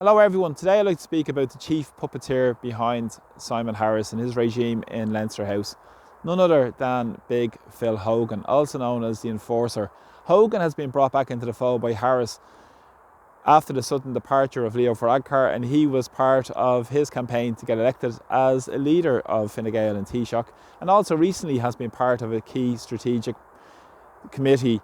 Hello everyone, today I'd like to speak about the chief puppeteer behind Simon Harris and his regime in Leinster House. None other than Big Phil Hogan, also known as the Enforcer. Hogan has been brought back into the fold by Harris after the sudden departure of Leo Varadkar, and he was part of his campaign to get elected as a leader of Fine Gael and Taoiseach, and also recently has been part of a key strategic committee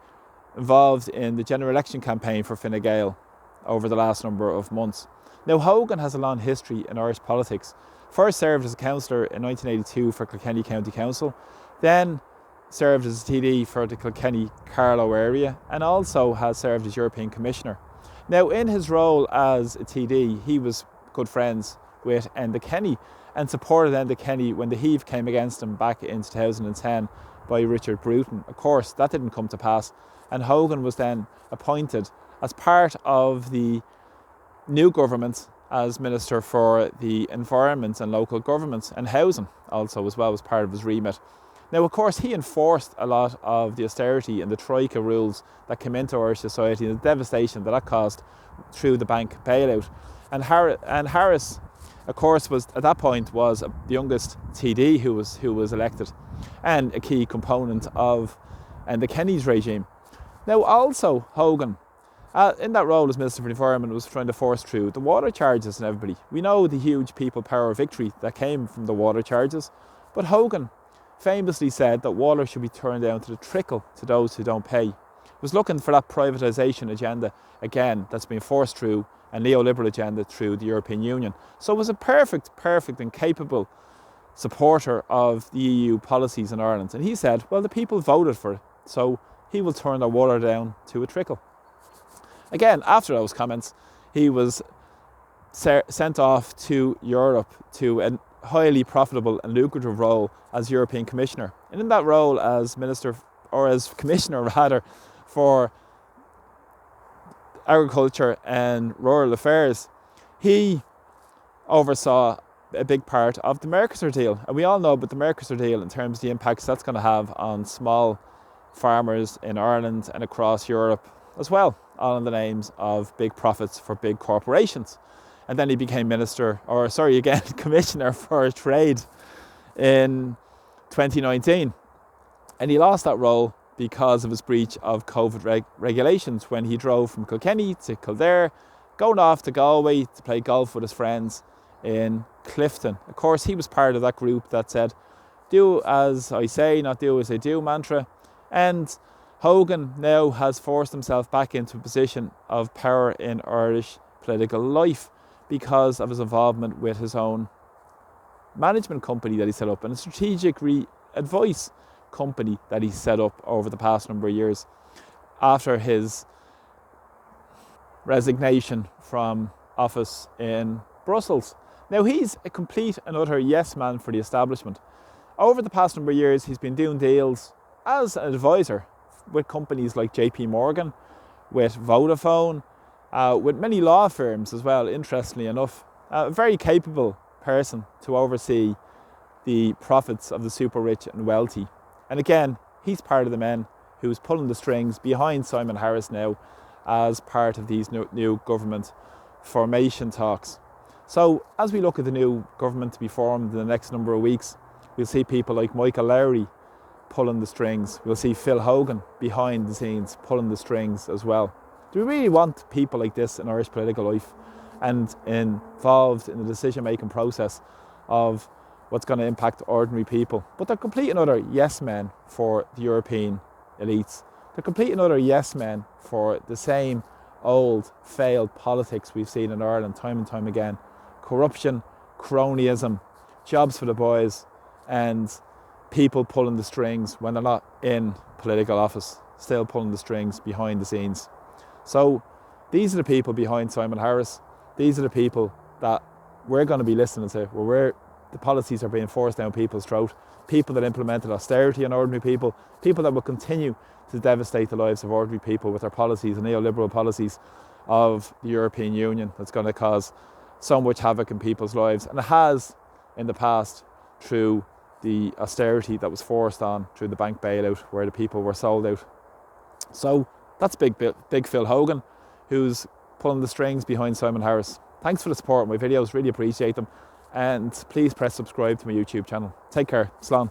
involved in the general election campaign for Fine Gael over the last number of months. Now, Hogan has a long history in Irish politics. First served as a councillor in 1982 for Kilkenny County Council, then served as a TD for the Kilkenny-Carlow area, and also has served as European Commissioner. Now, in his role as a TD, he was good friends with Enda Kenny and supported Enda Kenny when the heave came against him back in 2010 by Richard Bruton. Of course, that didn't come to pass, and Hogan was then appointed as part of the new government as Minister for the Environment and Local Governments and Housing, also as well as part of his remit. Now, of course, he enforced a lot of the austerity and the troika rules that came into Irish society and the devastation that caused through the bank bailout. And Harris, of course, was at that point was the youngest TD who was elected, and a key component of the Kenny's regime. Now, also Hogan, in that role as Minister for the Environment, was trying to force through the water charges and everybody. We know the huge people power victory that came from the water charges, but Hogan famously said that water should be turned down to the trickle to those who don't pay. He was looking for that privatisation agenda again that's been forced through, a neoliberal agenda through the European Union. So it was a perfect and capable supporter of the EU policies in Ireland. And he said, well, the people voted for it, so he will turn the water down to a trickle. Again, after those comments, he was sent off to Europe to a highly profitable and lucrative role as European Commissioner. And in that role as Minister, or as Commissioner rather, for Agriculture and Rural Affairs, he oversaw a big part of the Mercosur deal. And we all know about the Mercosur deal in terms of the impacts that's going to have on small farmers in Ireland and across Europe as well, all in the names of big profits for big corporations. And then he became Commissioner for Trade in 2019. And he lost that role because of his breach of COVID regulations when he drove from Kilkenny to Kildare, going off to Galway to play golf with his friends in Clifton. Of course, he was part of that group that said, do as I say, not do as I do mantra. And Hogan now has forced himself back into a position of power in Irish political life because of his involvement with his own management company that he set up and a strategic advice company that he set up over the past number of years after his resignation from office in Brussels. Now, he's a complete and utter yes man for the establishment. Over the past number of years, he's been doing deals as an advisor with companies like JP Morgan, with Vodafone, with many law firms as well, interestingly enough. A very capable person to oversee the profits of the super rich and wealthy. And again, he's part of the men who's pulling the strings behind Simon Harris now as part of these new government formation talks. So as we look at the new government to be formed in the next number of weeks, we'll see people like Michael Lowry pulling the strings. We'll see Phil Hogan behind the scenes pulling the strings as well. Do we really want people like this in Irish political life and involved in the decision-making process of what's going to impact ordinary people? But they're complete and utter yes men for the European elites. They're complete and utter yes men for the same old failed politics we've seen in Ireland time and time again. Corruption, cronyism, jobs for the boys, and people pulling the strings when they're not in political office, still pulling the strings behind the scenes. So these are the people behind Simon Harris. These are the people that we're going to be listening to, where the policies are being forced down people's throat, people that implemented austerity on ordinary people, people that will continue to devastate the lives of ordinary people with their policies and neoliberal policies of the European Union that's going to cause so much havoc in people's lives. And it has in the past through the austerity that was forced on through the bank bailout where the people were sold out. So that's big Phil Hogan, who's pulling the strings behind Simon Harris. Thanks for the support of my videos, really appreciate them. And please press subscribe to my YouTube channel. Take care. Slán.